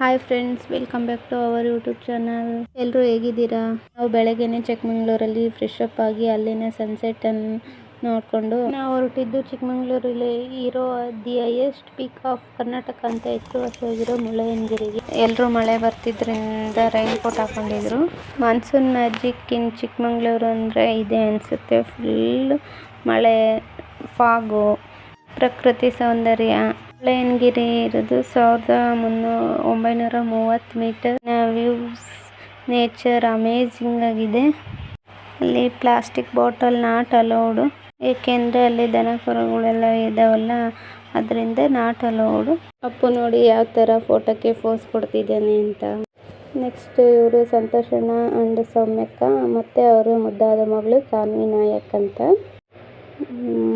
Hi friends, welcome back to our YouTube channel. ಎಲ್ಲರೂ ಹೇಗಿದ್ದೀರಾ? ನಾವು ಬೆಳಗ್ಗೆನೆ ಚಿಕ್ಕಮಂಗ್ಳೂರಲ್ಲಿ ಫ್ರೆಶ್ ಅಪ್ ಆಗಿ ಅಲ್ಲಿನ ಸನ್ಸೆಟ್ ಅನ್ನು ನೋಡಿಕೊಂಡು ನಾವು ಹೊರಟಿದ್ದು ಚಿಕ್ಕಮಂಗ್ಳೂರಲ್ಲಿ ಇರೋ the highest peak of Karnataka ಅಂತ ಹೆಸರುವಾಸಿಯಾಗಿರೋ ಮುಳ್ಳಯ್ಯನಗಿರಿಗೆ. ಎಲ್ಲರೂ ಮಳೆ ಬರ್ತಿದ್ರಿಂದ rain coat ಹಾಕೊಂಡಿದ್ರು. Monsoon magic in Chikmagalur ಅಂದರೆ ಇದೆ ಅನಿಸುತ್ತೆ. ಫುಲ್ ಮಳೆ, ಫಾಗು, ಪ್ರಕೃತಿ ಸೌಂದರ್ಯ. ಮುಳ್ಳಯ್ಯನಗಿರಿ ಇರೋದು 1930 ಮೀಟರ್. ವ್ಯೂಸ್, ನೇಚರ್ ಅಮೇಜಿಂಗ್ ಆಗಿದೆ. ಅಲ್ಲಿ ಪ್ಲಾಸ್ಟಿಕ್ ಬಾಟಲ್ ನಾಟ್ ಅಲೌಡ್, ಏಕೆಂದರೆ ಅಲ್ಲಿ ದನ ಕರುಗಳೆಲ್ಲ ಇದಾವಲ್ಲ, ಅದರಿಂದ ನಾಟ್ ಅಲೌಡ್. ಅಪ್ಪು ನೋಡಿ ಯಾವ ಥರ ಫೋಟೋಕ್ಕೆ ಪೋಸ್ ಕೊಡ್ತಿದ್ದಾನೆ ಅಂತ. ನೆಕ್ಸ್ಟ್ ಇವರು ಸಂತೋಷಣ್ಣ ಅಂಡ್ ಸೌಮ್ಯಕ್ಕ, ಮತ್ತು ಅವರು ಮುದ್ದಾದ ಮಗಳು ಸಾನ್ವಿ ನಾಯಕ್ ಅಂತ.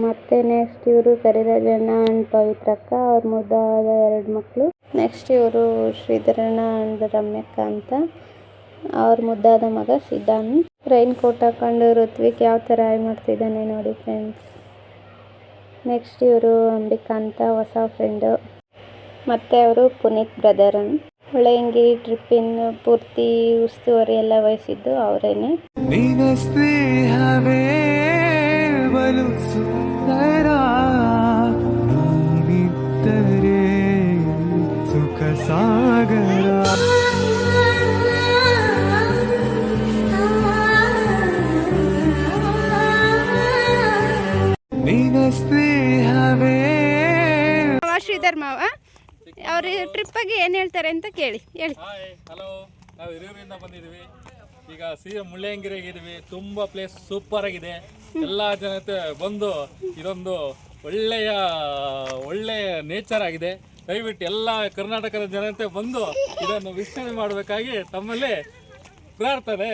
ಮತ್ತೆ ನೆಕ್ಸ್ಟ್ ಇವರು ಕರಿರಾಜಣ್ಣ ಅಂಡ್ ಪವಿತ್ರಕ್ಕ, ಅವ್ರ ಮುದ್ದಾದ 2 ಮಕ್ಕಳು. ನೆಕ್ಸ್ಟ್ ಇವರು ಶ್ರೀಧರಣ್ಣ ಅಂಡ್ ರಮ್ಯಕ್ಕ ಅಂತ, ಅವ್ರ ಮುದ್ದಾದ ಮಗ ಸಿದ್ಧಾಂತ್. ರೈನ್ ಕೋಟ್ ಹಾಕೊಂಡು ಋತ್ವಿಕ್ ಯಾವ ಥರ ಹಾಯ್ ಮಾಡ್ತಿದ್ದಾನೆ ನೋಡಿ ಫ್ರೆಂಡ್ಸ್. ನೆಕ್ಸ್ಟ್ ಇವರು ಅಂಬಿಕಾ ಅಂತ, ಹೊಸ ಫ್ರೆಂಡು. ಮತ್ತು ಅವರು ಪುನೀತ್ ಬ್ರದರ್. ಮುಳ್ಳಯ್ಯನಗಿರಿ ಟ್ರಿಪ್ಪಿನ ಪೂರ್ತಿ ಉಸ್ತುವಾರಿ ಎಲ್ಲ ವಹಿಸಿದ್ದು ಅವರೇನೆ. ಸುಖ ಸಾಗರ ಶ್ರೀಧರ್ ಮಾವ ಅವ್ರ ಟ್ರಿಪ್ ಬಗ್ಗೆ ಏನು ಹೇಳ್ತಾರೆ ಅಂತ ಹೇಳಿ. ಹಲೋ, ನಾವು ಹಿರಿಯೂರಿಂದ ಬಂದಿದ್ದೀವಿ. ಈಗ ಮುಳ್ಳಯ್ಯನಗಿರಿಗೆ ಇದ್ದೀವಿ. ತುಂಬ ಪ್ಲೇಸ್ ಸೂಪರ್ ಆಗಿದೆ. ಎಲ್ಲ ಜನತೆ ಬಂದು ಇದೊಂದು ಒಳ್ಳೆಯ ನೇಚರ್ ಆಗಿದೆ. ದಯವಿಟ್ಟು ಎಲ್ಲ ಕರ್ನಾಟಕದ ಜನತೆ ಬಂದು ಇದನ್ನು ವೀಕ್ಷಣೆ ಮಾಡಬೇಕಾಗಿ ತಮ್ಮಲ್ಲಿ ಪ್ರಾರ್ಥನೆ.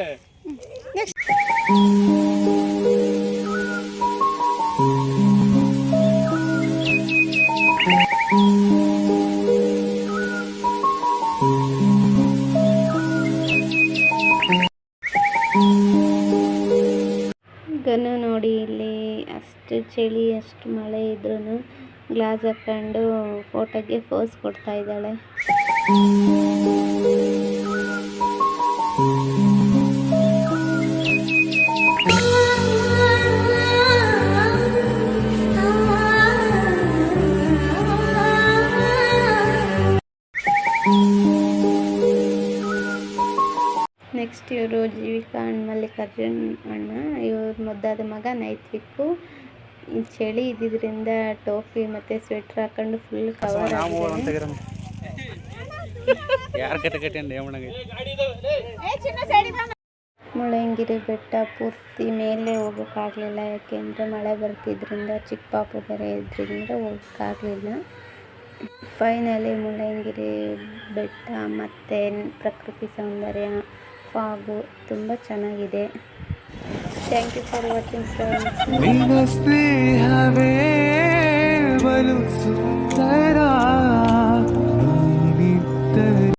ಗನ್ನು ನೋಡಿ, ಇಲ್ಲಿ ಅಷ್ಟು ಚಳಿ ಅಷ್ಟು ಮಳೆ ಇದ್ರೂ ಗ್ಲಾಸ್ ಹಾಕೊಂಡು ಫೋಟೋಗೆ ಪೋಸ್ ಕೊಡ್ತಾ ಇದ್ದಾಳೆ. ನೆಕ್ಸ್ಟ್ ಇವರು ಜೀವಿಕಾ ಅಂಡ್ ಮಲ್ಲಿಕಾರ್ಜುನ್ ಅಣ್ಣ, ಇವ್ರ ಮುದ್ದಾದ ಮಗ ನೈತ್ವಿಕ್ಕು. ಚಳಿ ಇದ್ದಿದ್ದರಿಂದ ಟೋಪಿ ಮತ್ತು ಸ್ವೆಟ್ರ್ ಹಾಕೊಂಡು ಫುಲ್ ಕವರ್ ಆಗಿದೆ. ಮುಳ್ಳಯ್ಯನಗಿರಿ ಬೆಟ್ಟ ಪೂರ್ತಿ ಮೇಲೆ ಹೋಗೋಕ್ಕಾಗಲಿಲ್ಲ, ಯಾಕೆಂದರೆ ಮಳೆ ಬರ್ತಿದ್ರಿಂದ ಚಿಕ್ಕ ಪಾಪು ಬೇರೆ ಇದ್ರಿಂದ ಹೋಗೋಕ್ಕಾಗಲಿಲ್ಲ. ಫೈನಲಿ ಮುಳ್ಳಯ್ಯನಗಿರಿ ಬೆಟ್ಟ ಮತ್ತು ಪ್ರಕೃತಿ ಸೌಂದರ್ಯ, ಫಾಗು ತುಂಬ ಚೆನ್ನಾಗಿದೆ. Thank you for watching friends.